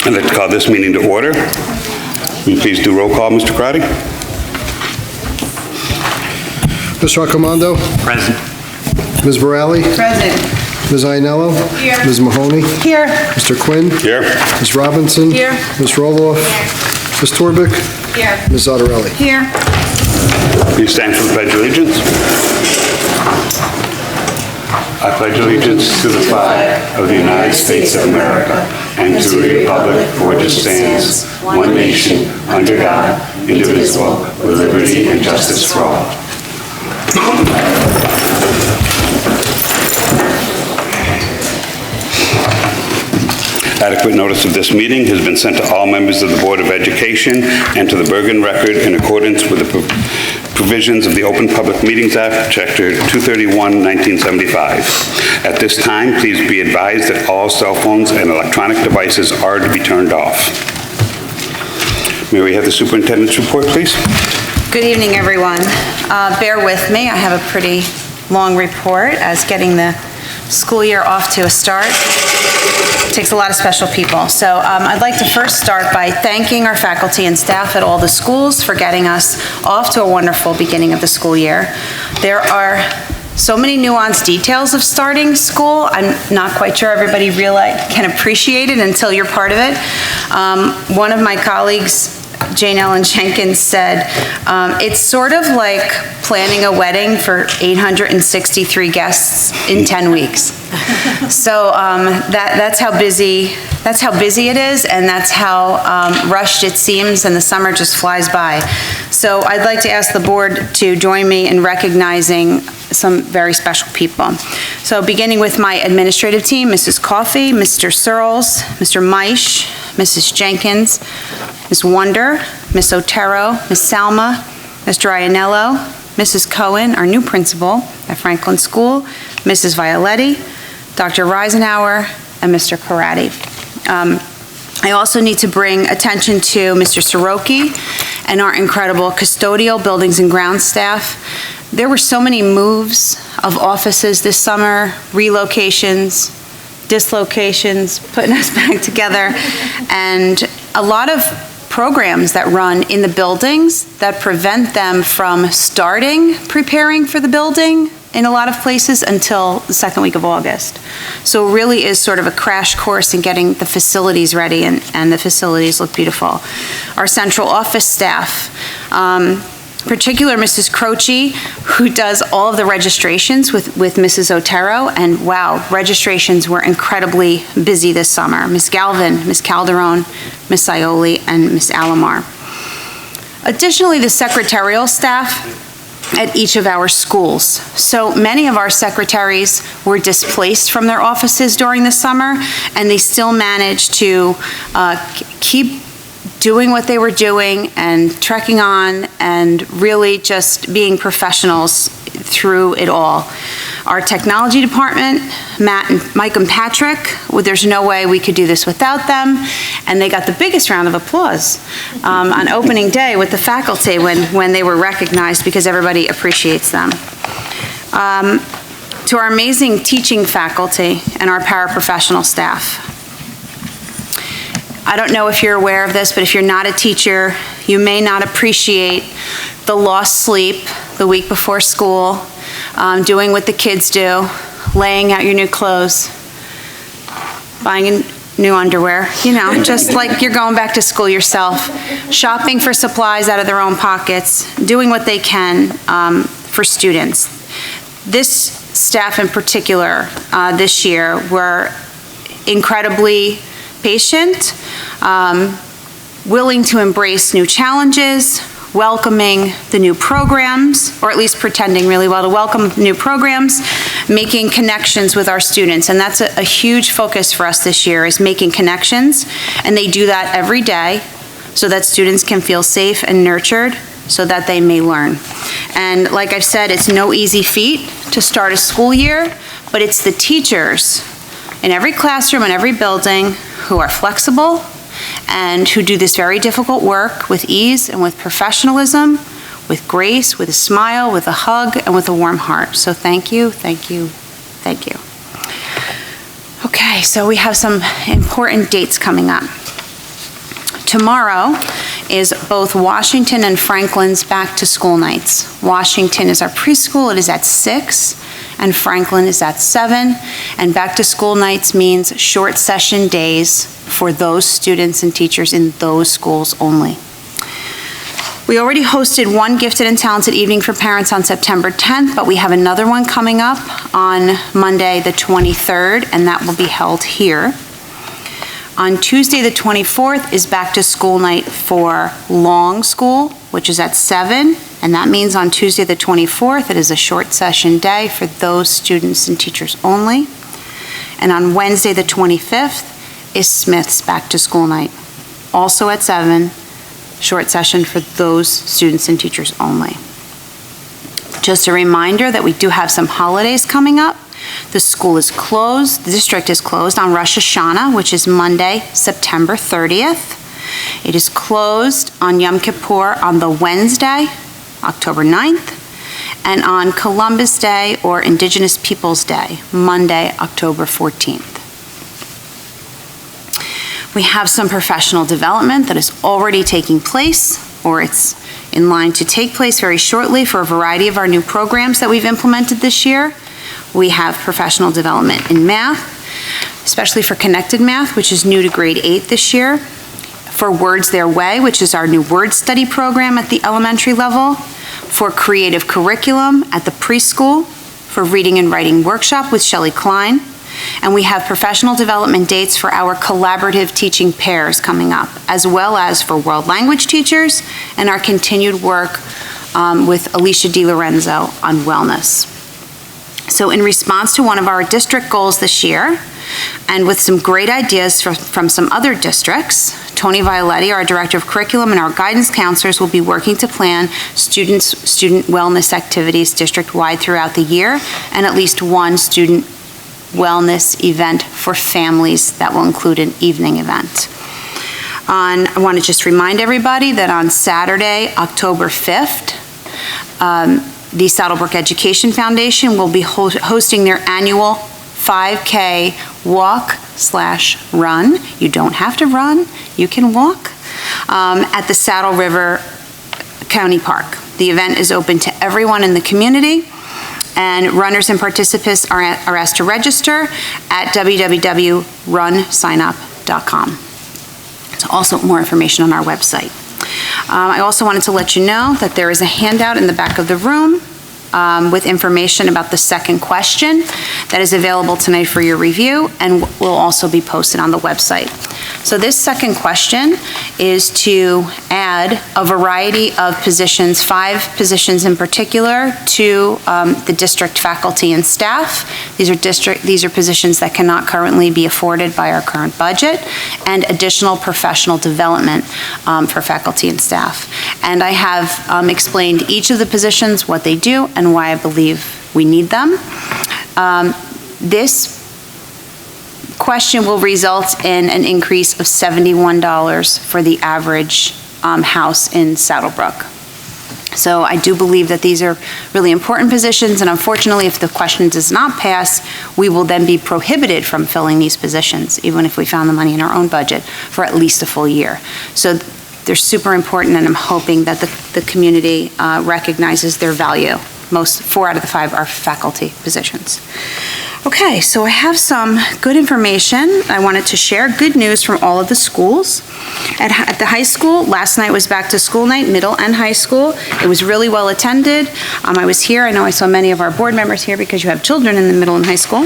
I'd like to call this meeting to order. Will you please do roll call, Mr. Crotty? Mr. Accomando? Present. Ms. Borelli? Present. Ms. Ianello? Here. Ms. Mahoney? Here. Mr. Quinn? Here. Ms. Robinson? Here. Ms. Roloff? Ms. Torbic? Here. Ms. Zottarelli? Here. Please stand for the Pledge of Allegiance. I pledge allegiance to the flag of the United States of America and to the republic for which it stands, one nation, under God, indivisible, with liberty and justice for all. Adequate notice of this meeting has been sent to all members of the Board of Education and to the Bergen Record in accordance with the provisions of the Open Public Meetings Act, Chapter 231, 1975. At this time, please be advised that all cell phones and electronic devices are to be turned off. May we have the superintendent's report, please? Good evening, everyone. Bear with me. I have a pretty long report as getting the school year off to a start. It takes a lot of special people. So I'd like to first start by thanking our faculty and staff at all the schools for getting us off to a wonderful beginning of the school year. There are so many nuanced details of starting school. I'm not quite sure everybody really can appreciate it until you're part of it. One of my colleagues, Jane Ellen Jenkins, said, it's sort of like planning a wedding for 863 guests in 10 weeks. So that's how busy it is, and that's how rushed it seems, and the summer just flies by. So I'd like to ask the board to join me in recognizing some very special people. So beginning with my administrative team, Mrs. Coffey, Mr. Searles, Mr. Meisch, Mrs. Jenkins, Ms. Wonder, Ms. Otero, Ms. Salma, Mr. Ianello, Mrs. Cohen, our new principal at Franklin School, Mrs. Violetti, Dr. Reisenauer, and Mr. Karate. I also need to bring attention to Mr. Soroki and our incredible custodial buildings and grounds staff. There were so many moves of offices this summer, relocations, dislocations, putting us back together, and a lot of programs that run in the buildings that prevent them from starting preparing for the building in a lot of places until the second week of August. So it really is sort of a crash course in getting the facilities ready, and the facilities look beautiful. Our central office staff, particular Mrs. Croce, who does all of the registrations with Mrs. Otero, and wow, registrations were incredibly busy this summer. Ms. Galvin, Ms. Calderon, Ms. Scioli, and Ms. Alamar. Additionally, the secretarial staff at each of our schools. So many of our secretaries were displaced from their offices during the summer, and they still managed to keep doing what they were doing and trekking on and really just being professionals through it all. Our technology department, Mike and Patrick, well, there's no way we could do this without them, and they got the biggest round of applause on opening day with the faculty when they were recognized, because everybody appreciates them. To our amazing teaching faculty and our paraprofessional staff, I don't know if you're aware of this, but if you're not a teacher, you may not appreciate the lost sleep the week before school, doing what the kids do, laying out your new clothes, buying new underwear, you know, just like you're going back to school yourself, shopping for supplies out of their own pockets, doing what they can for students. This staff in particular this year were incredibly patient, willing to embrace new challenges, welcoming the new programs, or at least pretending really well to welcome new programs, making connections with our students. And that's a huge focus for us this year, is making connections. And they do that every day so that students can feel safe and nurtured so that they may learn. And like I've said, it's no easy feat to start a school year, but it's the teachers in every classroom and every building who are flexible and who do this very difficult work with ease and with professionalism, with grace, with a smile, with a hug, and with a warm heart. So thank you, thank you, thank you. Okay, so we have some important dates coming up. tomorrow is both Washington and Franklin's back-to-school nights. Washington is our preschool, it is at 6, and Franklin is at 7. And back-to-school nights means short session days for those students and teachers in those schools only. We already hosted one gifted and talented evening for parents on September 10th, but we have another one coming up on Monday, the 23rd, and that will be held here. On Tuesday, the 24th, is back-to-school night for Long School, which is at 7, and that means on Tuesday, the 24th, it is a short session day for those students and teachers only. And on Wednesday, the 25th, is Smith's back-to-school night, also at 7, short session for those students and teachers only. Just a reminder that we do have some holidays coming up. The school is closed, the district is closed on Rosh Hashanah, which is Monday, September 30th. It is closed on Yom Kippur on the Wednesday, October 9th, and on Columbus Day or Indigenous Peoples Day, Monday, October 14th. We have some professional development that is already taking place, or it's in line to take place very shortly for a variety of our new programs that we've implemented this year. We have professional development in math, especially for connected math, which is new to grade 8 this year. For Words Their Way, which is our new word study program at the elementary level. For creative curriculum at the preschool. For reading and writing workshop with Shelley Klein. And we have professional development dates for our collaborative teaching pairs coming up, as well as for world language teachers and our continued work with Alicia DiLorenzo on wellness. So in response to one of our district goals this year, and with some great ideas from some other districts, Tony Violetti, our Director of Curriculum, and our guidance counselors will be working to plan student wellness activities district-wide throughout the year, and at least one student wellness event for families that will include an evening event. I want to just remind everybody that on Saturday, October 5th, the Saddlebrook Education Foundation will be hosting their annual 5K walk/run. You don't have to run, you can walk, at the Saddle River County Park. The event is open to everyone in the community, and runners and participants are asked to register at www.runsignup.com. There's also more information on our website. I also wanted to let you know that there is a handout in the back of the room with information about the second question that is available tonight for your review and will also be posted on the website. So this second question is to add a variety of positions, 5 positions in particular, to the district faculty and staff. These are positions that cannot currently be afforded by our current budget, and additional professional development for faculty and staff. And I have explained each of the positions, what they do, and why I believe we need them. This question will result in an increase of $71 for the average house in Saddlebrook. So I do believe that these are really important positions, and unfortunately, if the question does not pass, we will then be prohibited from filling these positions, even if we found the money in our own budget, for at least a full year. So they're super important, and I'm hoping that the community recognizes their value. 4 out of the 5 are faculty positions. Okay, so I have some good information I wanted to share. Good news from all of the schools. At the high school, last night was back to school night, middle and high school. It was really well attended. I was here. I know I saw many of our board members here because you have children in the middle and high school.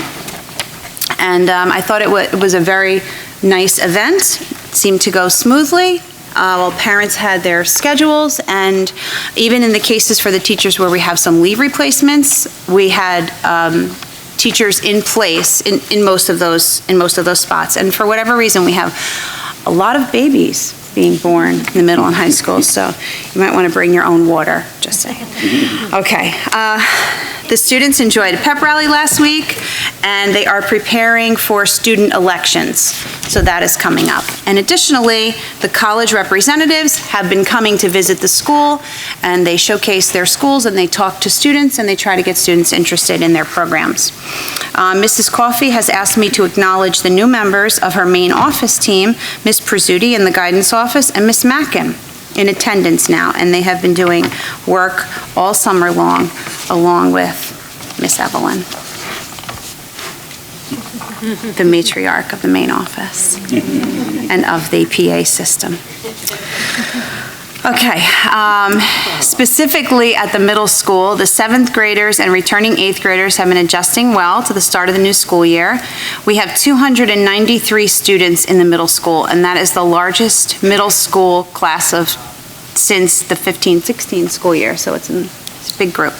And I thought it was a very nice event. It seemed to go smoothly. Well, parents had their schedules, and even in the cases for the teachers where we have some leave replacements, we had teachers in place in most of those spots. And for whatever reason, we have a lot of babies being born in the middle and high school, so you might want to bring your own water, just saying. Okay. The students enjoyed a pep rally last week, and they are preparing for student elections. So that is coming up. And additionally, the college representatives have been coming to visit the school, and they showcase their schools, and they talk to students, and they try to get students interested in their programs. Mrs. Coffey has asked me to acknowledge the new members of her main office team, Ms. Prizzuti in the guidance office, and Ms. Mackin in attendance now, and they have been doing work all summer long, along with Miss Evelyn, the matriarch of the main office and of the PA system. Okay, specifically at the middle school, the 7th graders and returning 8th graders have been adjusting well to the start of the new school year. We have 293 students in the middle school, and that is the largest middle school class since the 15-16 school year, so it's a big group.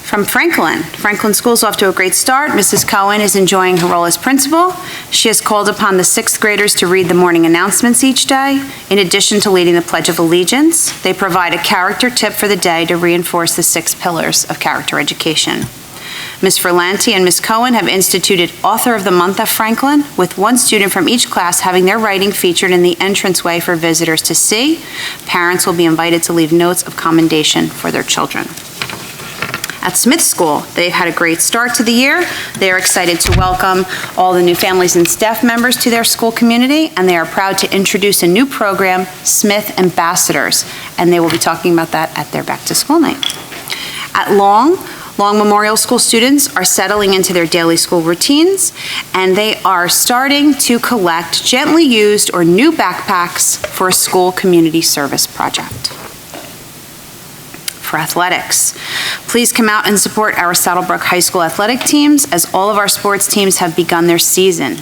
From Franklin School's off to a great start. Mrs. Cohen is enjoying her role as principal. She has called upon the 6th graders to read the morning announcements each day, in addition to leading the Pledge of Allegiance. They provide a character tip for the day to reinforce the 6 pillars of character education. Ms. Ferlanti and Ms. Cohen have instituted Author of the Month at Franklin, with one student from each class having their writing featured in the entranceway for visitors to see. Parents will be invited to leave notes of commendation for their children. At Smith School, they've had a great start to the year. They are excited to welcome all the new families and staff members to their school community, and they are proud to introduce a new program, Smith Ambassadors, and they will be talking about that at their back-to-school night. At Long Memorial School students are settling into their daily school routines, and they are starting to collect gently used or new backpacks for a school community service project. For athletics, please come out and support our Saddlebrook High School athletic teams, as all of our sports teams have begun their season.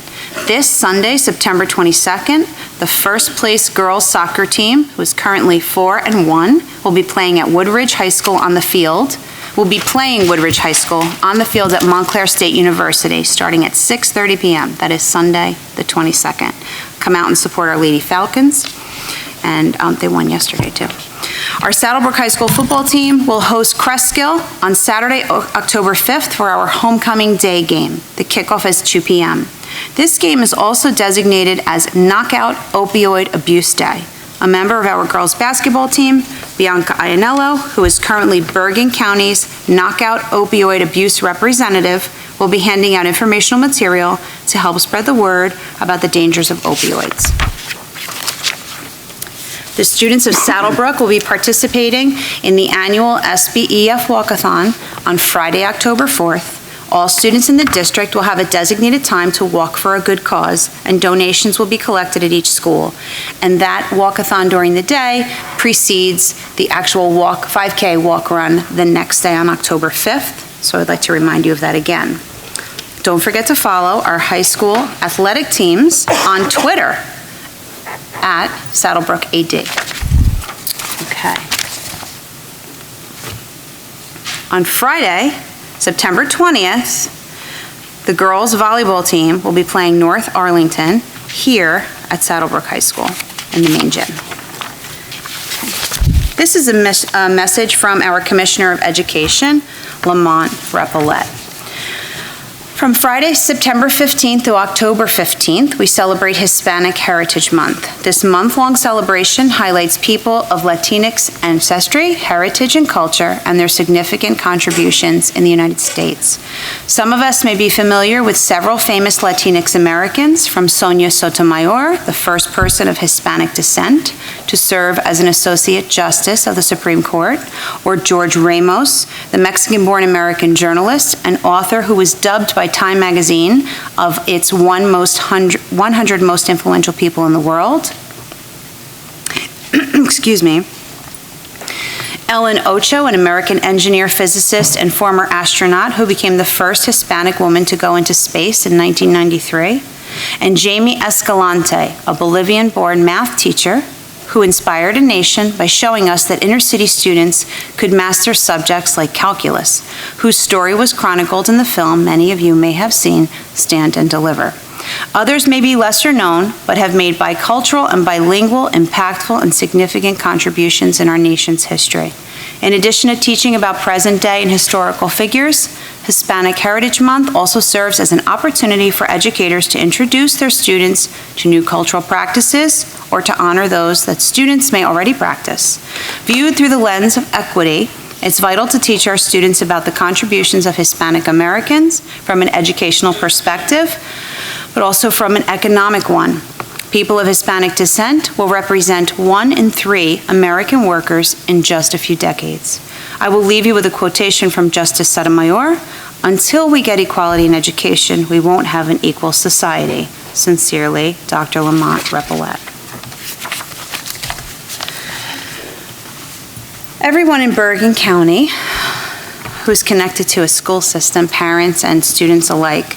This Sunday, September 22nd, the first place girls soccer team, who is currently 4-1, will be playing at Woodridge High School on the field. Will be playing Woodridge High School on the field at Montclair State University, starting at 6:30 p.m. That is Sunday, the 22nd. Come out and support our Lady Falcons, and they won yesterday too. Our Saddlebrook High School football team will host Cresskill on Saturday, October 5th for our homecoming day game. The kickoff is 2 p.m. This game is also designated as Knockout Opioid Abuse Day. A member of our girls basketball team, Bianca Ianello, who is currently Bergen County's Knockout Opioid Abuse representative, will be handing out informational material to help spread the word about the dangers of opioids. The students of Saddlebrook will be participating in the annual SBEF Walkathon on Friday, October 4th. All students in the district will have a designated time to walk for a good cause, and donations will be collected at each school. And that walkathon during the day precedes the actual 5K walk run the next day on October 5th. So I'd like to remind you of that again. Don't forget to follow our high school athletic teams on Twitter at Saddlebrook AD. Okay. On Friday, September 20th, the girls' volleyball team will be playing North Arlington here at Saddlebrook High School in the main gym. Okay. This is a message from our Commissioner of Education, Lamont Repollet. From Friday, September 15th to October 15th, we celebrate Hispanic Heritage Month. This month-long celebration highlights people of Latinx ancestry, heritage, and culture, and their significant contributions in the United States. Some of us may be familiar with several famous Latinx Americans, from Sonia Sotomayor, the first person of Hispanic descent to serve as an Associate Justice of the Supreme Court, or George Ramos, the Mexican-born American journalist and author who was dubbed by Time magazine of its 100 most influential people in the world. Excuse me. Ellen Ocho, an American engineer, physicist, and former astronaut who became the first Hispanic woman to go into space in 1993. And Jamie Escalante, a Bolivian-born math teacher who inspired a nation by showing us that inner-city students could master subjects like calculus, whose story was chronicled in the film many of you may have seen, Stand and Deliver. Others may be lesser known, but have made bicultural and bilingual, impactful, and significant contributions in our nation's history. In addition to teaching about present-day and historical figures, Hispanic Heritage Month also serves as an opportunity for educators to introduce their students to new cultural practices or to honor those that students may already practice. Viewed through the lens of equity, it's vital to teach our students about the contributions of Hispanic Americans from an educational perspective, but also from an economic one. People of Hispanic descent will represent 1 in 3 American workers in just a few decades. I will leave you with a quotation from Justice Sotomayor: "Until we get equality in education, we won't have an equal society." Sincerely, Dr. Lamont Repollet. Everyone in Bergen County who's connected to a school system, parents and students alike,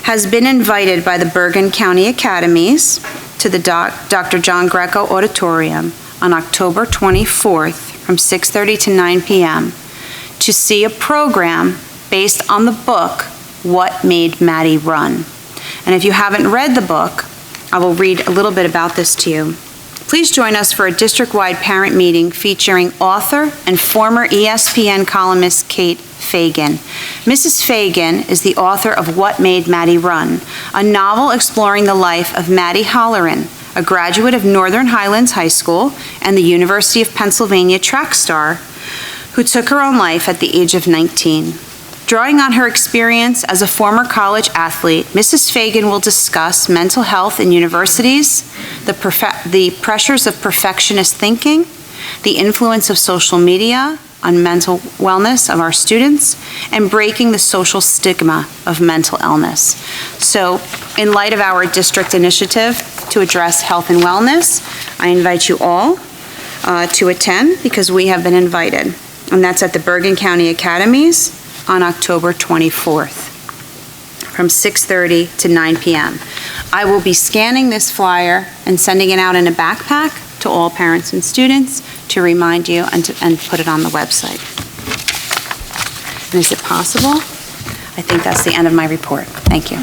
has been invited by the Bergen County Academies to the Dr. John Greco Auditorium on October 24th from 6:30 to 9 p.m. to see a program based on the book, What Made Maddie Run. And if you haven't read the book, I will read a little bit about this to you. Please join us for a district-wide parent meeting featuring author and former ESPN columnist Kate Fagan. Mrs. Fagan is the author of What Made Maddie Run, a novel exploring the life of Maddie Holleran, a graduate of Northern Highlands High School and the University of Pennsylvania track star, who took her own life at the age of 19. Drawing on her experience as a former college athlete, Mrs. Fagan will discuss mental health in universities, the pressures of perfectionist thinking, the influence of social media on mental wellness of our students, and breaking the social stigma of mental illness. So, in light of our district initiative to address health and wellness, I invite you all to attend because we have been invited. And that's at the Bergen County Academies on October 24th from 6:30 to 9 p.m. I will be scanning this flyer and sending it out in a backpack to all parents and students to remind you and put it on the website. And is it possible? I think that's the end of my report. Thank you.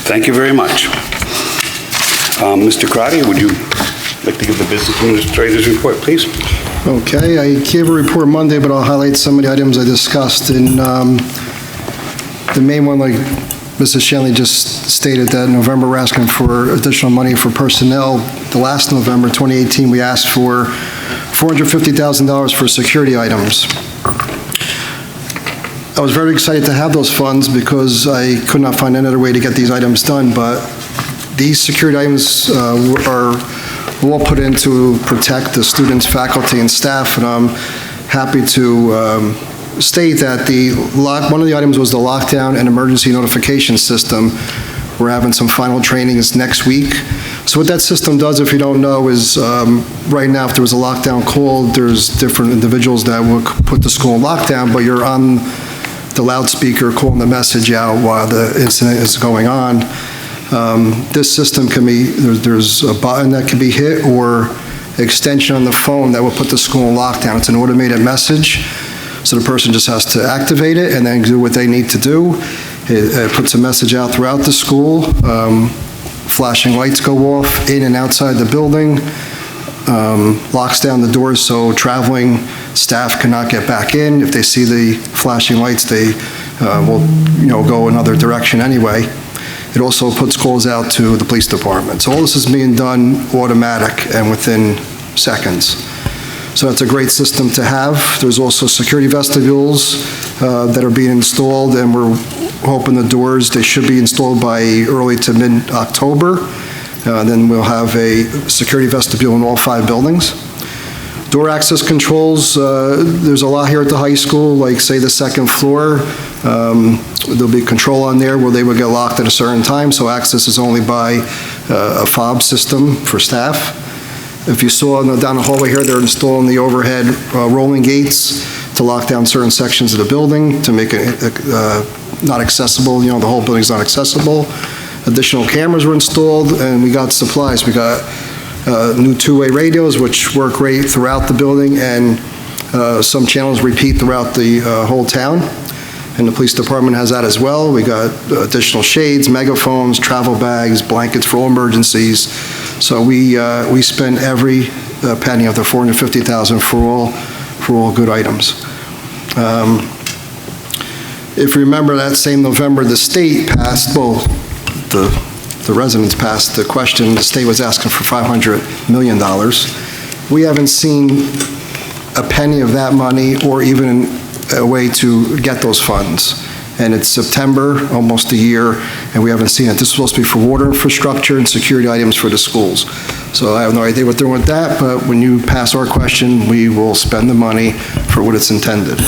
Thank you very much. Mr. Crotty, would you like to give the business administrator's report, please? Okay, I gave a report Monday, but I'll highlight some of the items I discussed. And the main one, like Mrs. Shanley just stated, that in November we're asking for additional money for personnel. The last November, 2018, we asked for $450,000 for security items. I was very excited to have those funds because I could not find any other way to get these items done, but these security items are all put in to protect the students, faculty, and staff, and I'm happy to state that one of the items was the lockdown and emergency notification system. We're having some final trainings next week. So what that system does, if you don't know, is right now if there was a lockdown call, there's different individuals that will put the school in lockdown, but you're on the loudspeaker calling the message out while the incident is going on. This system can be, there's a button that can be hit or extension on the phone that will put the school in lockdown. It's an automated message, so the person just has to activate it and then do what they need to do. It puts a message out throughout the school. Flashing lights go off in and outside the building. Locks down the doors so traveling staff cannot get back in. If they see the flashing lights, they will go another direction anyway. It also puts calls out to the police department. So all this is being done automatic and within seconds. So that's a great system to have. There's also security vestibules that are being installed, and we're hoping the doors, they should be installed by early to mid-October. Then we'll have a security vestibule in all 5 buildings. Door access controls, there's a lot here at the high school, like say the 2nd floor. There'll be control on there where they would get locked at a certain time, so access is only by a fob system for staff. If you saw down the hallway here, they're installing the overhead rolling gates to lock down certain sections of the building to make it not accessible. The whole building's not accessible. Additional cameras were installed, and we got supplies. We got new 2-way radios, which work great throughout the building, and some channels repeat throughout the whole town. And the police department has that as well. We got additional shades, megaphones, travel bags, blankets for all emergencies. So we spent every penny of the $450,000 for were all good items. If you remember that same November, the state passed, well, the residents passed the question, the state was asking for $500 million. We haven't seen a penny of that money or even a way to get those funds. And it's September, almost a year, and we haven't seen it. This is supposed to be for water infrastructure and security items for the schools. So I have no idea what they're doing with that, but when you pass our question, we will spend the money for what it's intended.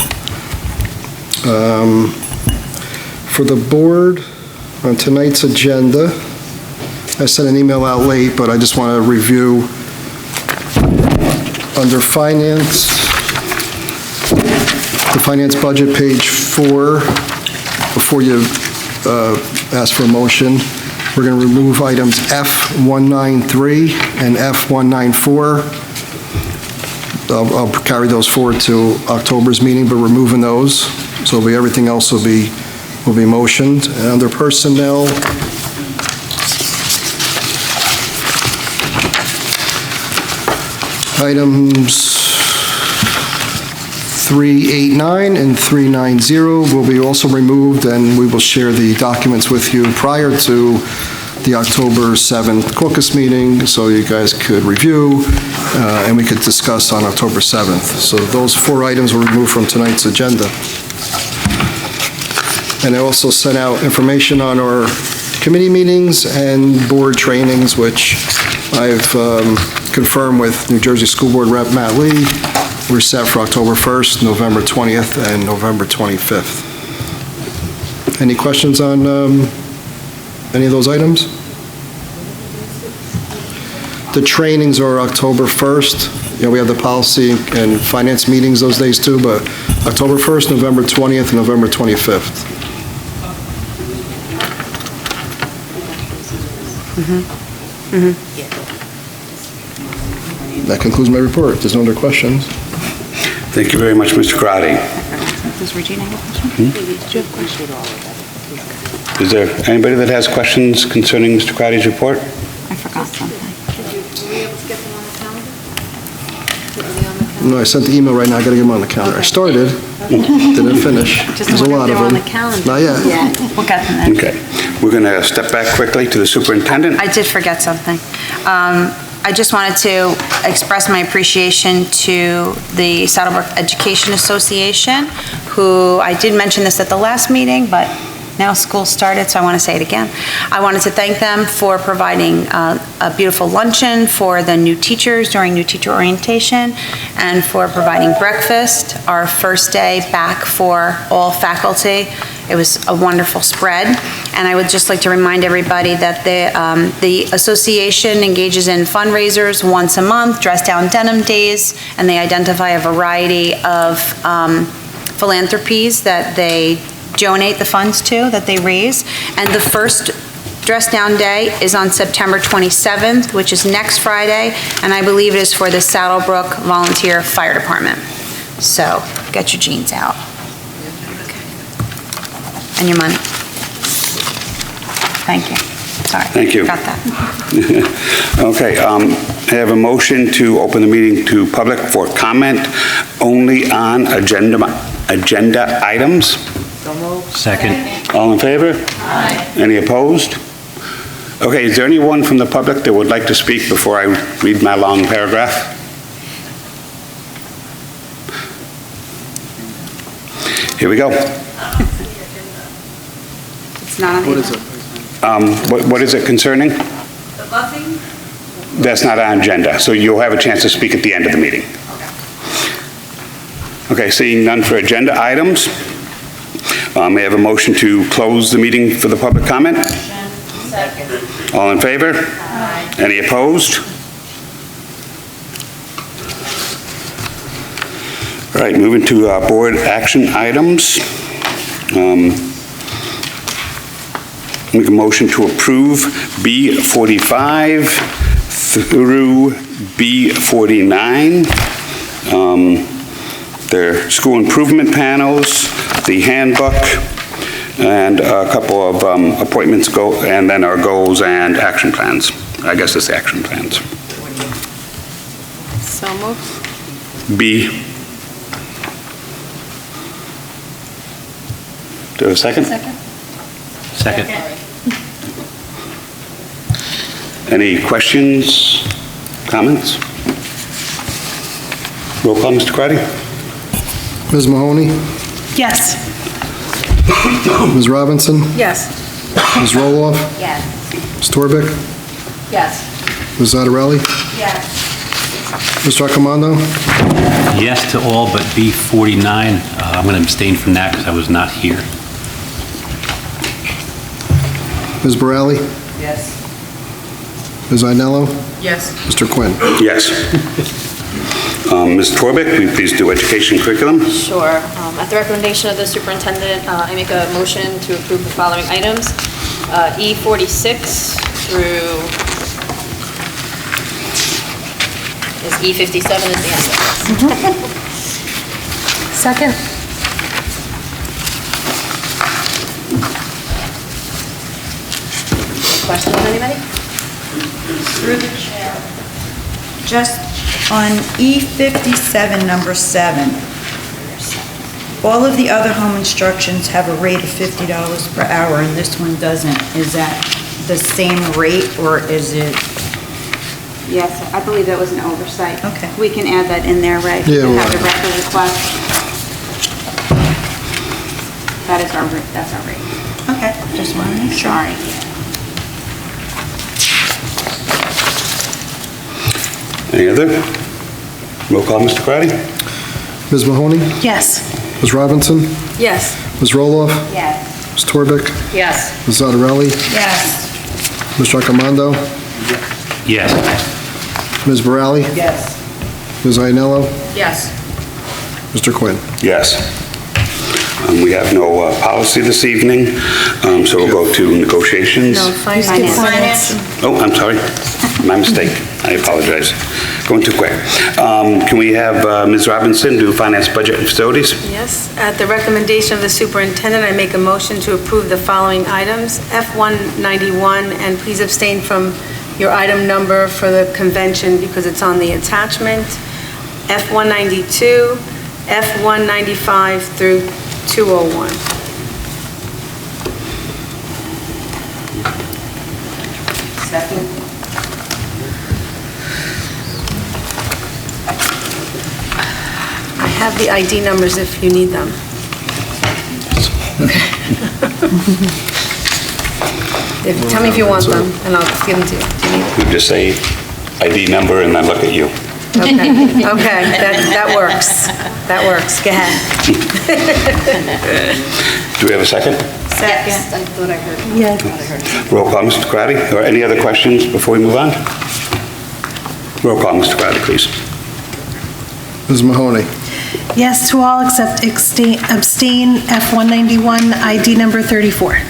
For the board, on tonight's agenda, I sent an email out late, but I just want to review under finance, the finance budget, page 4. Before you ask for a motion, we're going to remove items F193 and F194. I'll carry those forward to October's meeting, but removing those, so everything else will be motioned. And under personnel, items 389 and 390 will be also removed, and we will share the documents with you prior to the October 7th caucus meeting, so you guys could review, and we could discuss on October 7th. So those 4 items were removed from tonight's agenda. And I also sent out information on our committee meetings and board trainings, which I've confirmed with New Jersey School Board Rep Matt Lee. We're set for October 1st, November 20th, and November 25th. Any questions on any of those items? The trainings are October 1st. You know, we have the policy and finance meetings those days too, but October 1st, November 20th, and November 25th. That concludes my report. There's no other questions. Thank you very much, Mr. Crotty. Does Regina have a question? Did you have a question? Is there anybody that has questions concerning Mr. Crotty's report? I forgot something. Were we able to get them on the calendar? Were they on the calendar? No, I sent the email right now. I got to get them on the calendar. I started, didn't finish. There's a lot of them. on the calendar. Not yet. Yeah. We'll get them then. Okay. We're going to step back quickly to the superintendent. I did forget something. I just wanted to express my appreciation to the Saddlebrook Education Association, who, I did mention this at the last meeting, but now school started, so I want to say it again. I wanted to thank them for providing a beautiful luncheon for the new teachers during new teacher orientation, and for providing breakfast our first day back for all faculty. It was a wonderful spread, and I would just like to remind everybody that the association engages in fundraisers once a month, Dress Down Denim Days, and they identify a variety of philanthropies that they donate the funds to, that they raise. And the first Dress Down Day is on September 27th, which is next Friday, and I believe it is for the Saddlebrook Volunteer Fire Department. So get your jeans out. And your money. Thank you. Sorry. Thank you. Got that. Okay, I have a motion to open the meeting to public for comment only on agenda items. Second. All in favor? Aye. Any opposed? Okay, is there anyone from the public that would like to speak before I read my long paragraph? Here we go. It's not on the... What is it? What is it concerning? The busing? That's not on agenda, so you'll have a chance to speak at the end of the meeting. Okay, seeing none for agenda items, may I have a motion to close the meeting for the public comment? Second. All in favor? Aye. Any opposed? All right, moving to board action items. Make a motion to approve B45 through B49. Their school improvement panels, the handbook, and a couple of appointments, and then our goals and action plans. I guess it's action plans. So moved. B. Do I have a second? Second. Any questions, comments? Roll call, Mr. Crowdy? Ms. Mahoney? Yes. Ms. Robinson? Yes. Ms. Roloff? Yes. Ms. Torbic? Yes. Ms. Zattarelli? Yes. Mr. Accomando? Yes to all but B49. I'm going to abstain from that because I was not here. Ms. Borelli? Yes. Ms. Ainello? Yes. Mr. Quinn? Yes. Ms. Torbic, will you please do education curriculum? Sure. At the recommendation of the superintendent, I make a motion to approve the following items. E46 through, is E57 at the end. Second? Questions, anybody? Through the chair. Just on E57, number 7, all of the other home instructions have a rate of $50 per hour, and this one doesn't. Is that the same rate, or is it? Yes, I believe that was an oversight. Okay. We can add that in there, right? Yeah, And we'll have the add record request. That is that's our rate. Okay, just wanted to make sure. Sorry. Any other? Roll call, Mr. Crowdy? Ms. Mahoney? Yes. Ms. Robinson? Yes. Ms. Roloff? Yes. Ms. Torbic? Yes. Ms. Zattarelli? Yes. Mr. Accomando? Yes. Ms. Borelli? Yes. Ms. Ainello? Yes. Mr. Quinn? Yes. We have no policy this evening, so we'll go to negotiations. No, finance. Oh, I'm sorry. My mistake. I apologize. Going too quick. Can we have Ms. Robinson do finance, budget, and facilities? Yes. At the recommendation of the superintendent, I make a motion to approve the following items. F-191, and please abstain from your item number for the convention because it's on the attachment. F-192, F-195 through 201. Second. I have the ID numbers if you need them. Tell me if you want them, and I'll give them to you. Do you need it? You just say ID number and then look at you. Okay, okay, that works. That works. Go ahead. Do we have a second? Second. Yes, I thought I heard. Yes. Roll call, Mr. Crowdy. Or any other questions before we move on? Roll call, Mr. Crowdy, please. Ms. Mahoney? Yes to all except abstain F-191, ID number 34.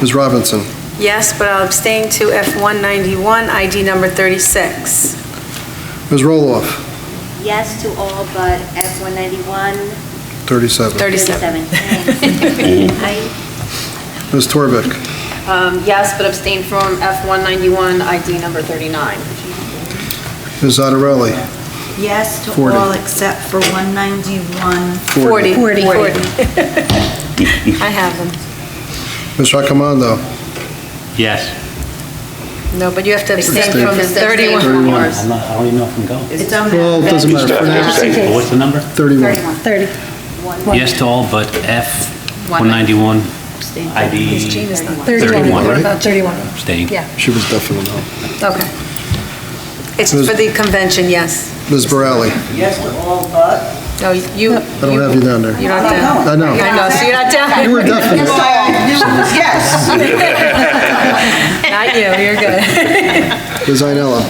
Ms. Robinson? Yes, but I'll abstain to F-191, ID number 36. Ms. Roloff? Yes to all but F-191, 37. 37. 37. Ms. Torbic? Yes, but abstain from F-191, ID number 39. Ms. Zattarelli? Yes to 40. all except for 191. 40. 40. 40. I have them. Mr. Accomando? Yes. No, but you have to abstain Abstain. from the Abstain 31. from I ours. don't even know if I'm going. It's on Well, it doesn't matter. For now, Well, what's the number? 31. 30. Yes to all but F-191, ID 31, What right? about 31? Abstain. Yeah, She was definitely no. okay. It's for the convention, yes. Ms. Borelli? Yes to all but? No, you. I don't have you down there. You're not down. I know. I know, so you're not down. You were definite. Yes. Not you, you're good. Ms. Ainello?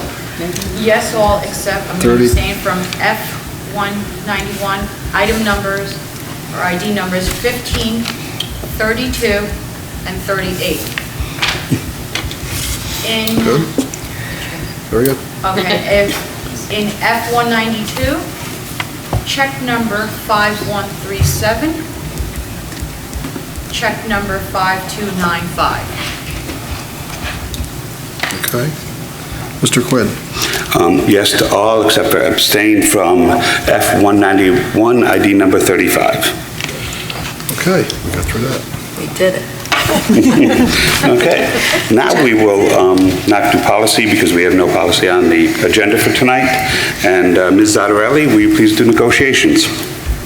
Yes, all except, I'm 30. going to abstain from F-191, item numbers, or ID numbers 15, 32, and 38. Good. Very good. Okay, in F-192, check number 5137, check number 5295. Okay. Mr. Quinn? Yes to all except for abstain from F-191, ID number 35. Okay, we got through that. We did it. Okay, now we will not do policy because we have no policy on the agenda for tonight. And Ms. Zattarelli, will you please do negotiations?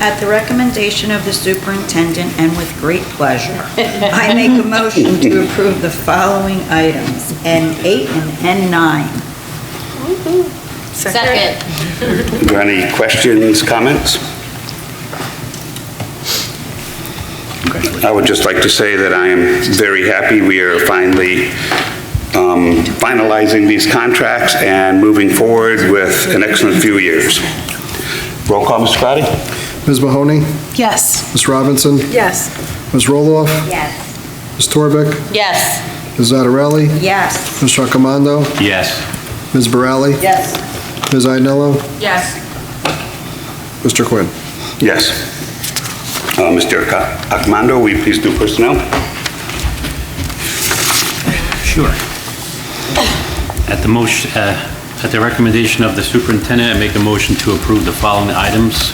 At the recommendation of the superintendent and with great pleasure, I make a motion to approve the following items, N8 and N9. Second. Are there any questions, comments? I would just like to say that I am very happy we are finally finalizing these contracts and moving forward with an excellent few years. Roll call, Mr. Crowdy? Ms. Mahoney? Yes. Ms. Robinson? Yes. Ms. Roloff? Yes. Ms. Torbeck? Yes. Ms. Zattarelli? Yes. Mr. Accomando? Yes. Ms. Borelli? Yes. Ms. Iannello? Yes. Mr. Quinn? Yes. Mr. Accomando, will you please do personnel? Sure. At the recommendation of the superintendent, I make a motion to approve the following items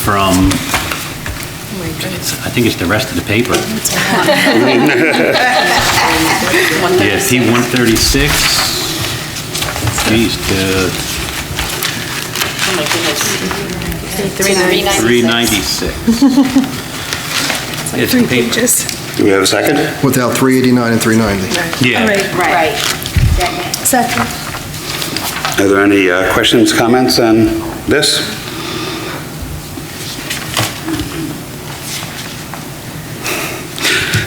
from, I think it's the rest of the paper. Yeah, P-136, geez, Oh my goodness. 396. It's paper. Do we have a second? Without 389 and 390. Yeah. Right. Are there any questions, comments on this?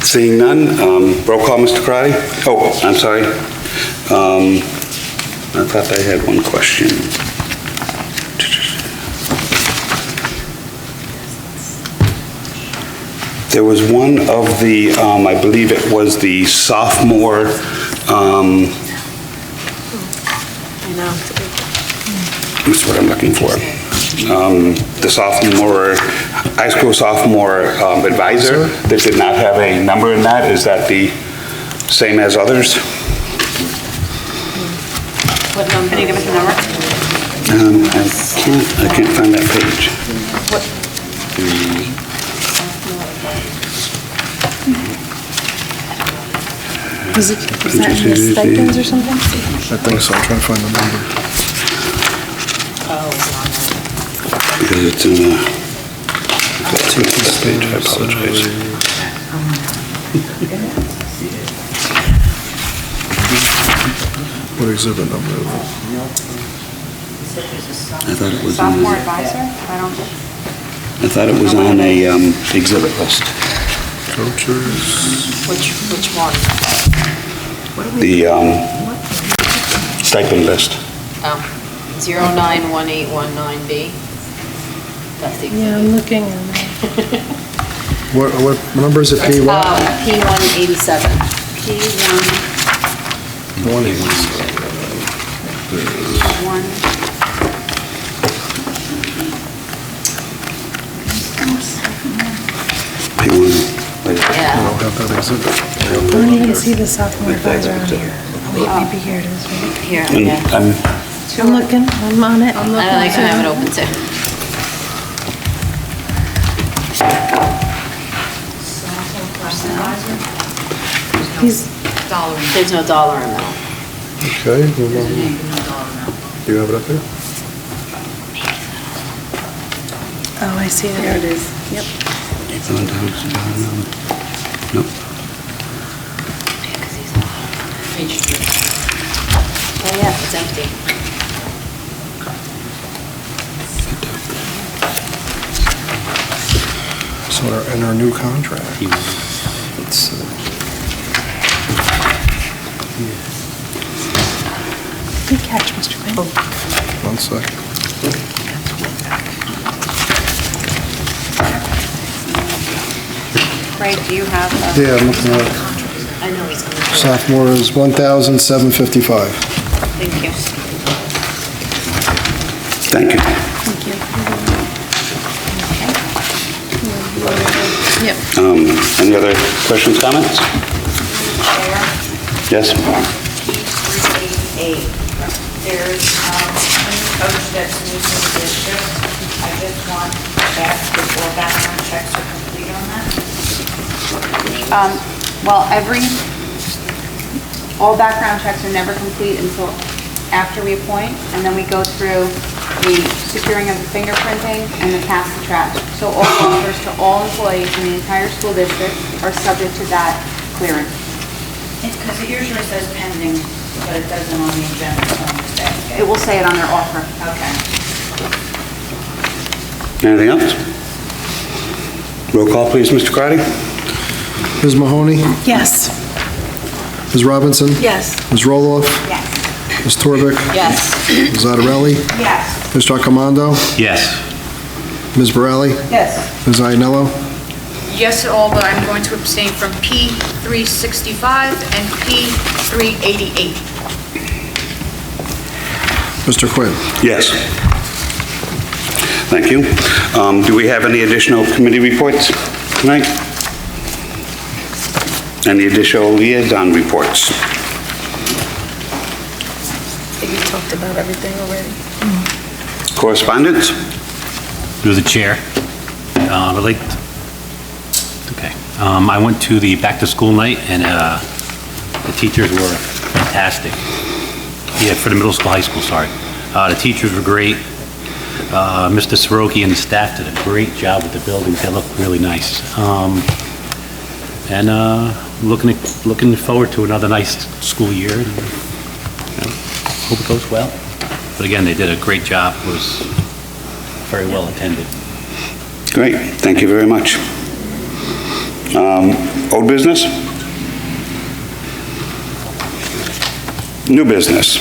Seeing none, roll call, Mr. Crowdy? Oh, I'm sorry. I thought I had one question. There was one of the, I believe it was the sophomore, that's what I'm looking for. The sophomore, high school sophomore advisor that did not have a number in that. Is that the same as others? What number? Can you give us a number? I can't find that page. Is that in the stipends or something? I think so, I'm trying to find the number. Because it's in the, that's in this page, I apologize. What exhibit number is it? I thought it was Sophomore on, advisor? I thought it was on a exhibit list. Coaches. Which one? The stipend list. Oh, 091819B. That's the Yeah, I'm looking. And What number is it, P1? P187. P1, 1. P1. I Yeah. don't have that exhibit. I don't even see the sophomore advisor on here. Oh, wait, maybe here it is, right? Here, And yeah. I'm I'm looking, I'm on it. I like to have it open too. He's, There's no dollar amount. Okay, do you have it up there? oh, I see it. There it is. Yep. Nope. Oh, yeah, it's empty. So in our new contract, it's, Good catch, Mr. Quinn. 1 second. Right, do you have a... Yeah, I'm looking at it. I know he's coming. Sophomore is 1,755. Thank you. Thank you. Yep. Any other questions, comments? Yes? P388. There's a new coach that's new to the district. I just want basketball background checks are complete on Well, all background checks are never complete until after we appoint, and then we go through the securing of the fingerprinting and the pass the track. So all offers to all employees in the entire school district are subject to that clearance. Because it usually says pending, but it doesn't on the agenda, so I'm just asking. It will say it on their offer. Okay. Anything else? Roll call, please, Mr. Crowdy? Ms. Mahoney? Yes. Ms. Robinson? Yes. Ms. Roloff? Yes. Ms. Torbic? Yes. Ms. Zattarelli? Yes. Mr. Accomando? Yes. Ms. Borelli? Yes. Ms. Iannello? Yes to all, but I'm going to abstain from P365 and P388. Mr. Quinn? Yes. Thank you. Do we have any additional committee reports tonight? Any additional liaison reports? I think we talked about everything already. Correspondence? Through the chair. I went to the back-to-school night, and the teachers were fantastic. Yeah, for the middle school, high school, sorry. The teachers were great. Mr. Soroki and the staff did a great job with the buildings. They look really nice. Looking forward to another nice school year. And, hope it goes well. But again, they did a great job. It was very well attended. Great, thank you very much. Old business? New business?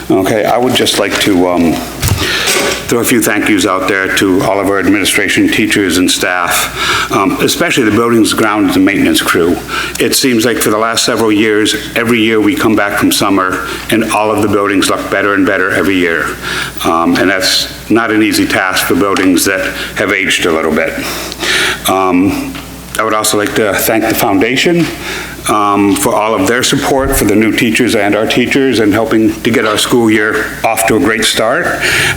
Okay, I would just like to throw a few thank yous out there to all of our administration, teachers, and staff, especially the buildings, grounds, and maintenance crew. It seems like for the last several years, every year we come back from summer, and all of the buildings look better and better every year. And that's not an easy task for buildings that have aged a little bit. I would also like to thank the foundation for all of their support for the new teachers and our teachers and helping to get our school year off to a great start.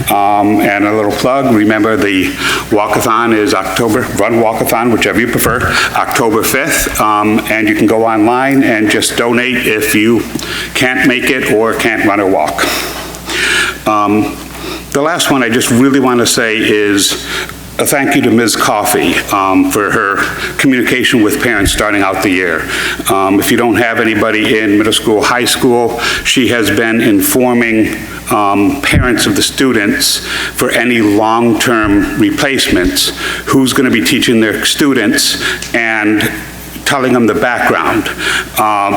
And a little plug, remember the walkathon is run walkathon, whichever you prefer, October 5th. And you can go online and just donate if you can't make it or can't run or walk. The last one I just really want to say is a thank you to Ms. Coffey for her communication with parents starting out the year. If you don't have anybody in middle school, high school, she has been informing parents of the students for any long-term replacements, who's going to be teaching their students, and telling them the background.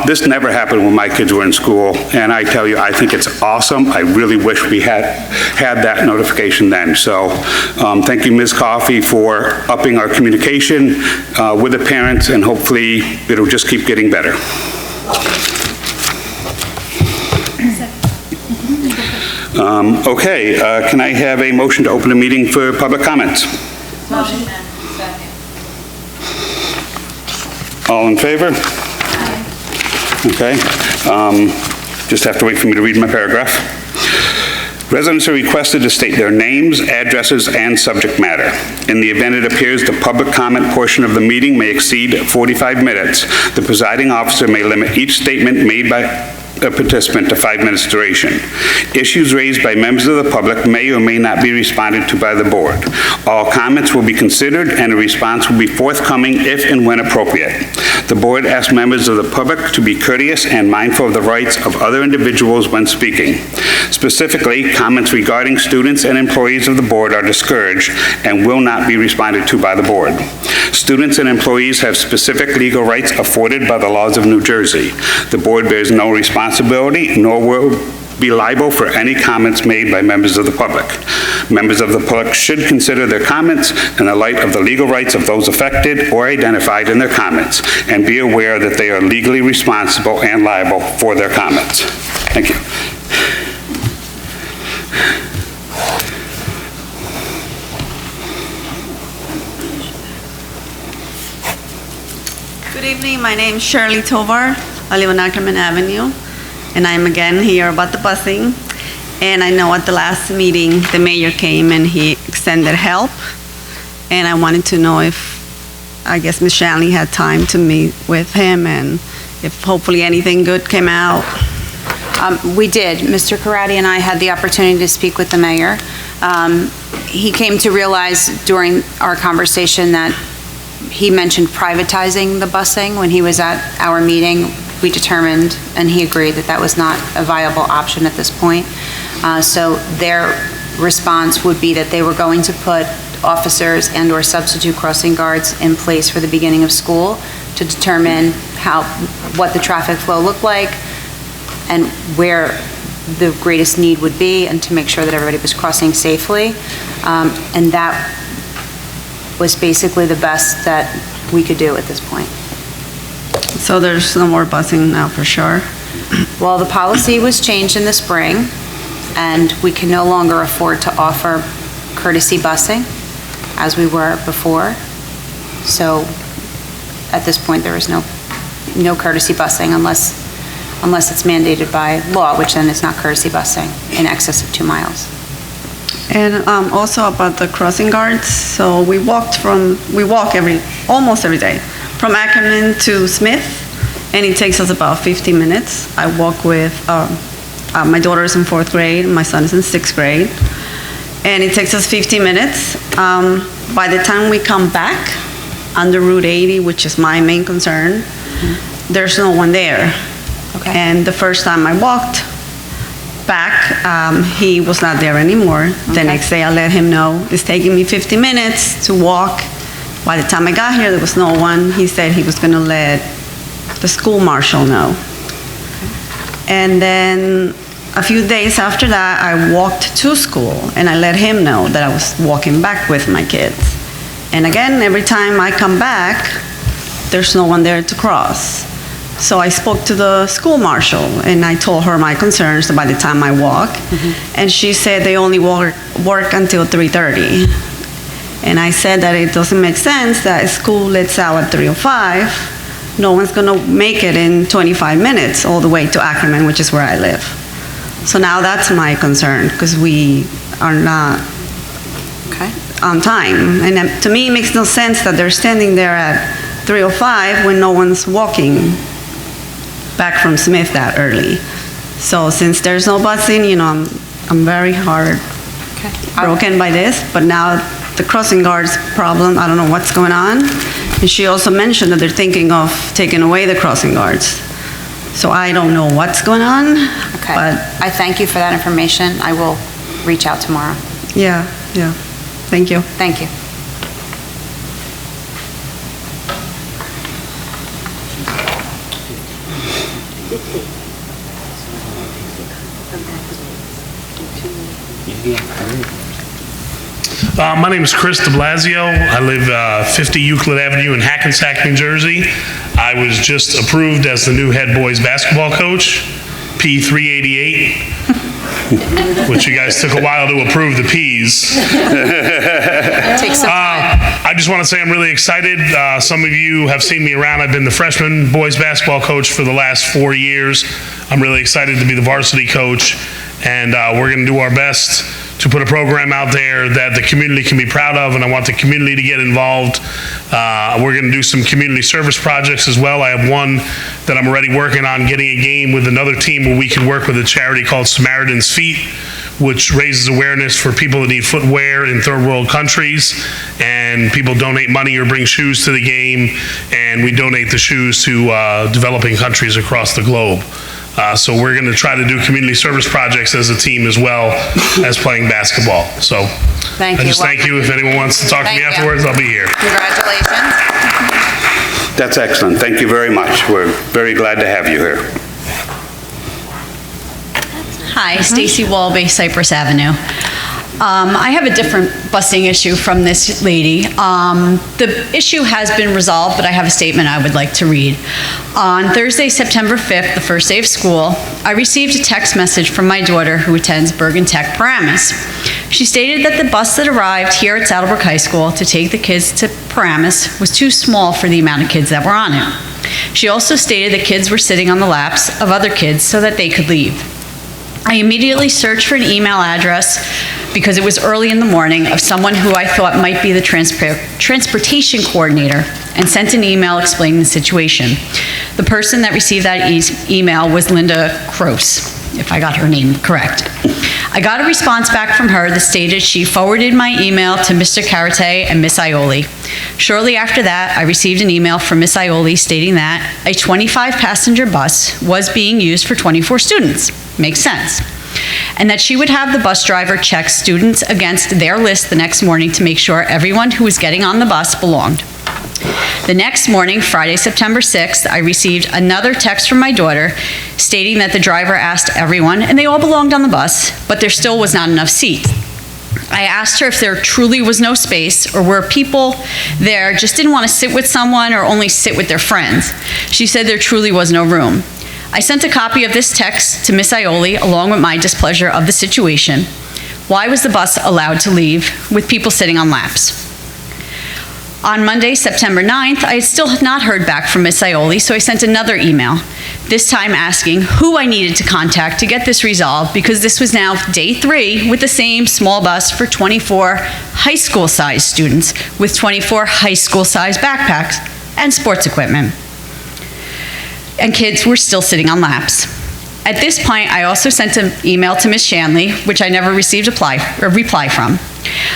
This never happened when my kids were in school, and I tell you, I think it's awesome. I really wish we had that notification then. So thank you, Ms. Coffey, for upping our communication with the parents, and hopefully it'll just keep getting better. Okay, can I have a motion to open the meeting for public comments? Motion. All in favor? Okay. Just have to wait for me to read my paragraph. Residents are requested to state their names, addresses, and subject matter. In the event it appears the public comment portion of the meeting may exceed 45 minutes, the presiding officer may limit each statement made by a participant to 5 minutes duration. Issues raised by members of the public may or may not be responded to by the board. All comments will be considered and a response will be forthcoming if and when appropriate. The board asks members of the public to be courteous and mindful of the rights of other individuals when speaking. Specifically, comments regarding students and employees of the board are discouraged and will not be responded to by the board. Students and employees have specific legal rights afforded by the laws of New Jersey. The board bears no responsibility nor will be liable for any comments made by members of the public. Members of the public should consider their comments in the light of the legal rights of those affected or identified in their comments and be aware that they are legally responsible and liable for their comments. Thank you. Good evening, my name is Shirley Tovar. I live on Ackerman Avenue, and I'm again here about the busing. And I know at the last meeting, the mayor came and he extended help. and I wanted to know if, I guess, Ms. Shanley had time to meet with him, and if hopefully anything good came out. We did. Mr. Karati and I had the opportunity to speak with the mayor. He came to realize during our conversation that he mentioned privatizing the busing when he was at our meeting. We determined, and he agreed, that that was not a viable option at this point. So their response would be that they were going to put officers and/or substitute crossing guards in place for the beginning of school to determine what the traffic flow looked like and where the greatest need would be, and to make sure that everybody was crossing safely. And that was basically the best that we could do at this point. So there's no more busing now for sure? Well, the policy was changed in the spring, and we can no longer afford to offer courtesy busing as we were before. So at this point, there is no courtesy busing unless it's mandated by law, which then is not courtesy busing in excess of 2 miles. And also about the crossing guards, so we walk almost every day, from Ackerman to Smith, and it takes us about 50 minutes. I walk with, my daughter is in 4th grade, my son is in 6th grade, and it takes us 50 minutes. By the time we come back under Route 80, which is my main concern, there's no one there. Okay. And the first time I walked back, he was not there anymore. The next day I let him know, it's taking me 50 minutes to walk. By the time I got here, there was no one. He said he was going to let the school marshal know. And then a few days after that, I walked to school, and I let him know that I was walking back with my kids. And again, every time I come back, there's no one there to cross. So I spoke to the school marshal, and I told her my concerns by the time I walk. And she said they only work until 3:30. And I said that it doesn't make sense that school lets out at 3:05. No one's going to make it in 25 minutes all the way to Ackerman, which is where I live. So now that's my concern, because we are not on time. And to me, it makes no sense that they're standing there at 3:05 when no one's walking back from Smith that early. So since there's no busing, I'm very broken by this, but now the crossing guards problem, I don't know what's going on. And she also mentioned that they're thinking of taking away the crossing guards. So I don't know what's going on. Okay. But I thank you for that information. I will reach out tomorrow. yeah. Thank you. Thank you. My name is Chris de Blasio. I live 50 Euclid Avenue in Hackensack, New Jersey. I was just approved as the new head boys basketball coach, P388, which you guys took a while to approve the Ps. Take some time. I just want to say I'm really excited. Some of you have seen me around. I've been the freshman boys basketball coach for the last 4 years. I'm really excited to be the varsity coach, and we're going to do our best to put a program out there that the community can be proud of, and I want the community to get involved. We're going to do some community service projects as well. I have one that I'm already working on, getting a game with another team where we can work with a charity called Samaritan's Feet, which raises awareness for people that need footwear in third world countries, and people donate money or bring shoes to the game, and we donate the shoes to developing countries across the globe. So we're going to try to do community service projects as a team as well as playing basketball. So Thank you. Thank you. If anyone wants to talk to me Thank you. afterwards, I'll be here. Congratulations. That's excellent. Thank you very much. We're very glad to have you here. Hi, Stacy Walby, Cypress Avenue. I have a different busing issue from this lady. The issue has been resolved, but I have a statement I would like to read. On Thursday, September 5th, the first day of school, I received a text message from my daughter who attends Bergen Tech Paramus. She stated that the bus that arrived here at Saddlebrook High School to take the kids to Paramus was too small for the amount of kids that were on it. She also stated that kids were sitting on the laps of other kids so that they could leave. I immediately searched for an email address because it was early in the morning of someone who I thought might be the transportation coordinator and sent an email explaining the situation. The person that received that email was Linda Kroos, if I got her name correct. I got a response back from her that stated she forwarded my email to Mr. Karate and Miss Ioli. Shortly after that, I received an email from Miss Ioli stating that a 25-passenger bus was being used for 24 students. Makes sense. And that she would have the bus driver check students against their list the next morning to make sure everyone who was getting on the bus belonged. The next morning, Friday, September 6th, I received another text from my daughter stating that the driver asked everyone, and they all belonged on the bus, but there still was not enough seats. I asked her if there truly was no space or were people there just didn't want to sit with someone or only sit with their friends. She said there truly was no room. I sent a copy of this text to Miss Ioli along with my displeasure of the situation. Why was the bus allowed to leave with people sitting on laps? On Monday, September 9th, I still had not heard back from Miss Ioli, so I sent another email, this time asking who I needed to contact to get this resolved because this was now day 3 with the same small bus for 24 high school-sized students with 24 high school-sized backpacks and sports equipment. And kids were still sitting on laps. At this point, I also sent an email to Miss Shanley, which I never received a reply from.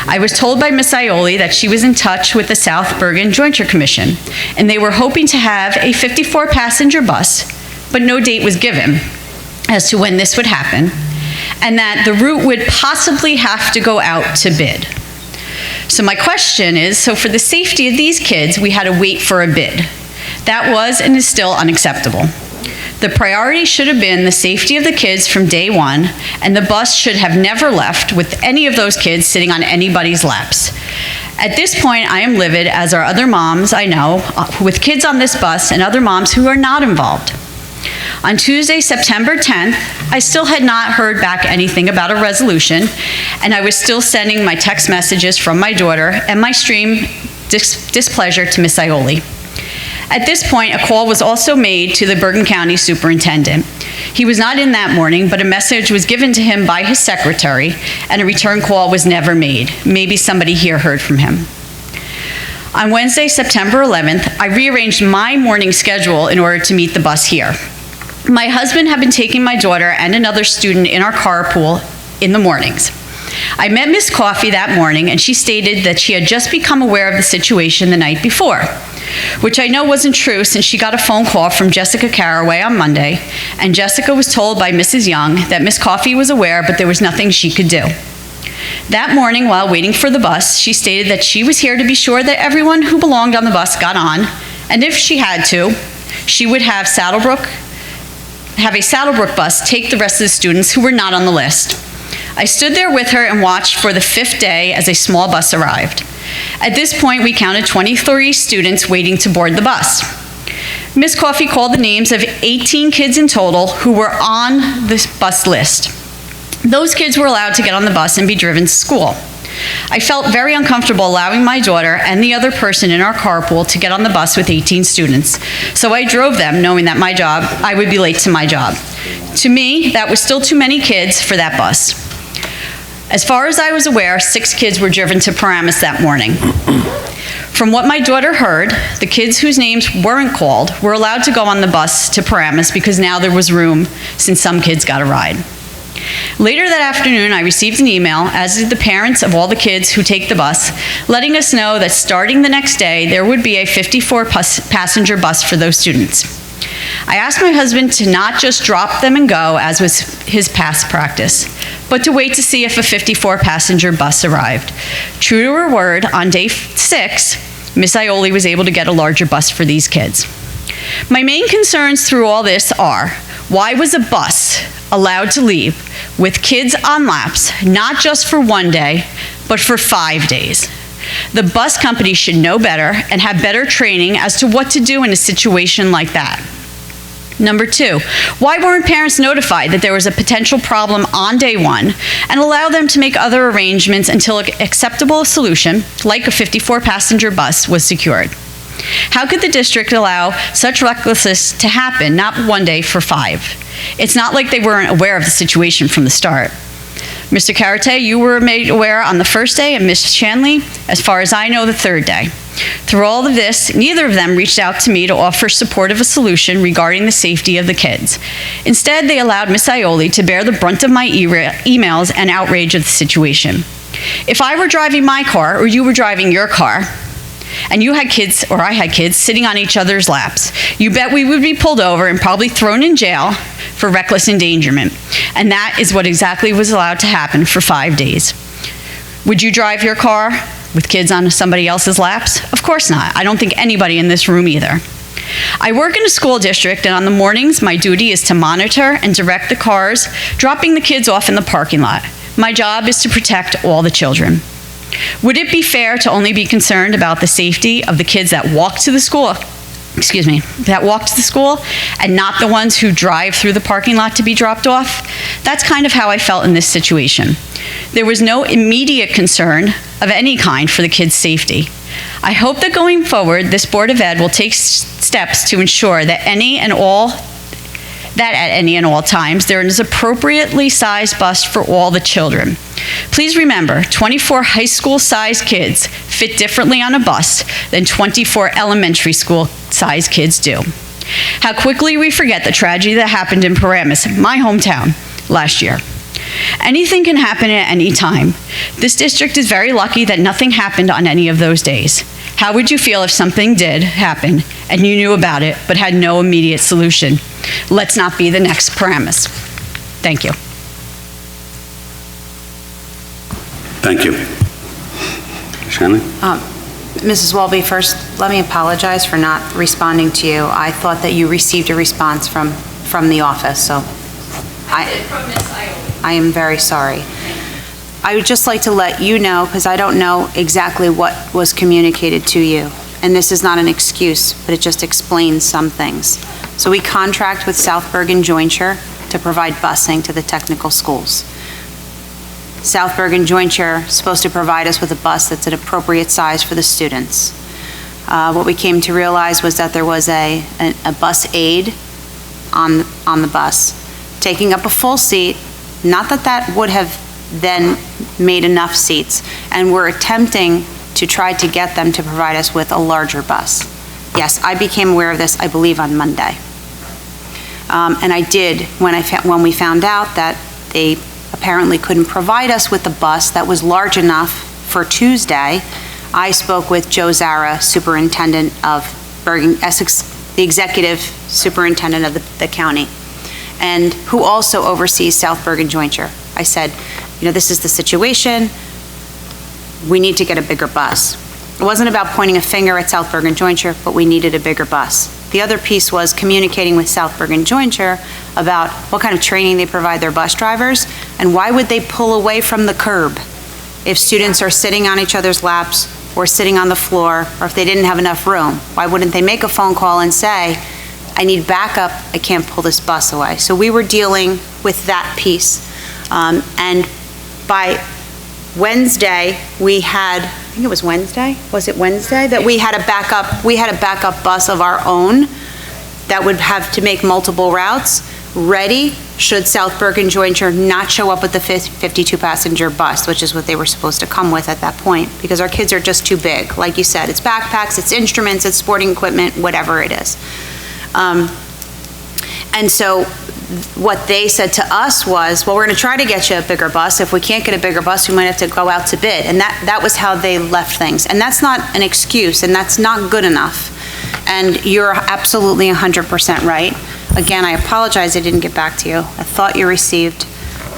I was told by Miss Ioli that she was in touch with the South Bergen Jointure Commission, and they were hoping to have a 54-passenger bus, but no date was given as to when this would happen, and that the route would possibly have to go out to bid. So my question is, so for the safety of these kids, we had to wait for a bid. That was and is still unacceptable. The priority should have been the safety of the kids from day one, and the bus should have never left with any of those kids sitting on anybody's laps. At this point, I am livid, as are other moms I know, with kids on this bus and other moms who are not involved. On Tuesday, September 10th, I still had not heard back anything about a resolution, and I was still sending my text messages from my daughter and my stream displeasure to Miss Ioli. At this point, a call was also made to the Bergen County Superintendent. He was not in that morning, but a message was given to him by his secretary, and a return call was never made. Maybe somebody here heard from him. On Wednesday, September 11th, I rearranged my morning schedule in order to meet the bus here. My husband had been taking my daughter and another student in our carpool in the mornings. I met Miss Coffey that morning, and she stated that she had just become aware of the situation the night before, which I know wasn't true since she got a phone call from Jessica Caraway on Monday, and Jessica was told by Mrs. Young that Miss Coffey was aware, but there was nothing she could do. That morning, while waiting for the bus, she stated that she was here to be sure that everyone who belonged on the bus got on, and if she had to, she would have a Saddlebrook bus take the rest of the students who were not on the list. I stood there with her and watched for the 5th day as a small bus arrived. At this point, we counted 23 students waiting to board the bus. Miss Coffey called the names of 18 kids in total who were on this bus list. Those kids were allowed to get on the bus and be driven to school. I felt very uncomfortable allowing my daughter and the other person in our carpool to get on the bus with 18 students, so I drove them knowing that I would be late to my job. To me, that was still too many kids for that bus. As far as I was aware, 6 kids were driven to Paramus that morning. From what my daughter heard, the kids whose names weren't called were allowed to go on the bus to Paramus because now there was room since some kids got a ride. Later that afternoon, I received an email, as did the parents of all the kids who take the bus, letting us know that starting the next day, there would be a 54-passenger bus for those students. I asked my husband to not just drop them and go, as was his past practice, but to wait to see if a 54-passenger bus arrived. True to her word, on day 6, Miss Ioli was able to get a larger bus for these kids. My main concerns through all this are, why was a bus allowed to leave with kids on laps, not just for 1 day, but for 5 days? The bus company should know better and have better training as to what to do in a situation like that. Number 2, why weren't parents notified that there was a potential problem on day 1 and allow them to make other arrangements until an acceptable solution, like a 54-passenger bus, was secured? How could the district allow such recklessness to happen, not 1 day for 5? It's not like they weren't aware of the situation from the start. Mr. Karate, you were made aware on the first day, and Ms. Shanley, as far as I know, the third day. Through all of this, neither of them reached out to me to offer support of a solution regarding the safety of the kids. Instead, they allowed Ms. Ioli to bear the brunt of my emails and outrage of the situation. If I were driving my car, or you were driving your car, and you had kids, or I had kids, sitting on each other's laps, you bet we would be pulled over and probably thrown in jail for reckless endangerment. And that is what exactly was allowed to happen for 5 days. Would you drive your car with kids on somebody else's laps? Of course not. I don't think anybody in this room either. I work in a school district, and on the mornings, my duty is to monitor and direct the cars, dropping the kids off in the parking lot. My job is to protect all the children. Would it be fair to only be concerned about the safety of the kids that walk to the school, and not the ones who drive through the parking lot to be dropped off? That's kind of how I felt in this situation. There was no immediate concern of any kind for the kids' safety. I hope that going forward, this Board of Ed will take steps to ensure that at any and all times, there is appropriately sized bus for all the children. Please remember, 24 high school-sized kids fit differently on a bus than 24 elementary school-sized kids do. How quickly we forget the tragedy that happened in Paramus, my hometown, last year. Anything can happen at any time. This district is very lucky that nothing happened on any of those days. How would you feel if something did happen and you knew about it but had no immediate solution? Let's not be the next Paramus. Thank you. Thank you. Shanley? Mrs. Welby, first, let me apologize for not responding to you. I thought that you received a response from the office, so I am very sorry. I would just like to let you know, because I don't know exactly what was communicated to you, and this is not an excuse, but it just explains some things. So we contract with South Bergen Jointure to provide busing to the technical schools. South Bergen Jointure is supposed to provide us with a bus that's an appropriate size for the students. What we came to realize was that there was a bus aide on the bus, taking up a full seat. Not that that would have then made enough seats, and we're attempting to try to get them to provide us with a larger bus. Yes, I became aware of this, I believe, on Monday. And I did, when we found out that they apparently couldn't provide us with a bus that was large enough for Tuesday, I spoke with Joe Zara, superintendent of Bergen, Essex, the executive superintendent of the county, and who also oversees South Bergen Jointure. I said, you know, this is the situation. We need to get a bigger bus. It wasn't about pointing a finger at South Bergen Jointure, but we needed a bigger bus. The other piece was communicating with South Bergen Jointure about what kind of training they provide their bus drivers, and why would they pull away from the curb if students are sitting on each other's laps or sitting on the floor, or if they didn't have enough room. Why wouldn't they make a phone call and say, I need backup, I can't pull this bus away? So we were dealing with that piece. And by Wednesday, we had, I think it was Wednesday? Was it Wednesday? That we had a backup bus of our own that would have to make multiple routes, ready should South Bergen Jointure not show up with the 52-passenger bus, which is what they were supposed to come with at that point, because our kids are just too big. Like you said, it's backpacks, it's instruments, it's sporting equipment, whatever it is. And so what they said to us was, well, we're going to try to get you a bigger bus. If we can't get a bigger bus, we might have to go out to bid. And that was how they left things. And that's not an excuse, and that's not good enough. And you're absolutely 100% right. Again, I apologize I didn't get back to you. I thought you received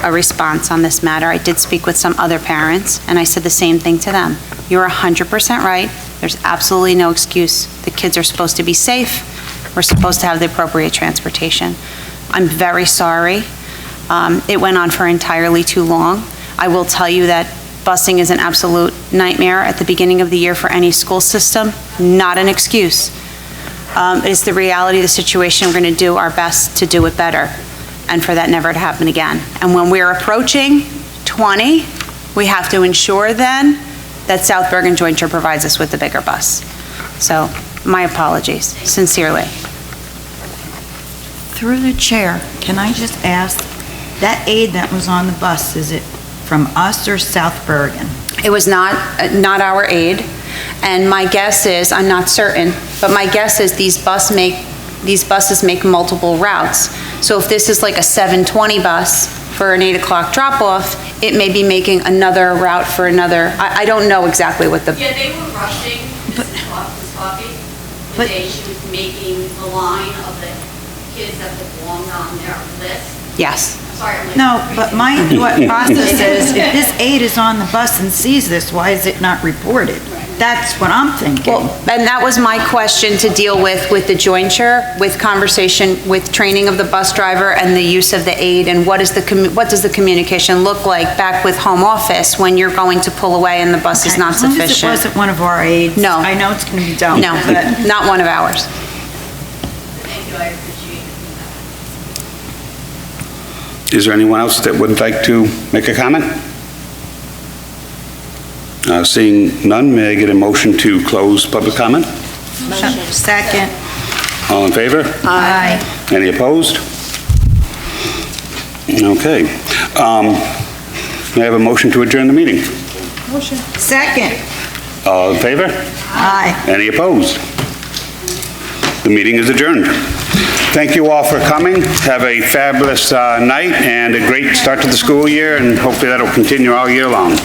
a response on this matter. I did speak with some other parents, and I said the same thing to them. You're 100% right. There's absolutely no excuse. The kids are supposed to be safe. We're supposed to have the appropriate transportation. I'm very sorry. It went on for entirely too long. I will tell you that busing is an absolute nightmare at the beginning of the year for any school system. Not an excuse. It's the reality of the situation. We're going to do our best to do it better, and for that never to happen again. And when we're approaching 20, we have to ensure then that South Bergen Jointure provides us with the bigger bus. So my apologies, sincerely. Through the chair, can I just ask, that aide that was on the bus, is it from us or South Bergen? It was not our aid, and my guess is, I'm not certain, but my guess is these buses make multiple routes. So if this is like a 7:20 bus for an 8 o'clock drop-off, it may be making another route for another, I don't know exactly what the... Yeah, they were rushing, Mrs. was talking, the day she was making the line of the kids that belonged on their list. Yes. Sorry, I'm like... No, but my thought process is, if this aide is on the bus and sees this, why is it not reported? That's what I'm thinking. Well, and that was my question to deal with the jointure, with conversation, with training of the bus driver and the use of the aid, and what does the communication look like back with home office when you're going to pull away and the bus is not As long as it sufficient? wasn't one of our aides. No. I know it's going to be dealt No, with, but not one of ours. Thank you, I appreciate it. Is there anyone else that would like to make a comment? Seeing none, may I get a motion to close public comment? second. All in favor? Aye. Any opposed? Okay. May I have a motion to adjourn the meeting? Second. All in favor? Aye. Any opposed? The meeting is adjourned. Thank you all for coming. Have a fabulous night and a great start to the school year, and hopefully that'll continue all year long.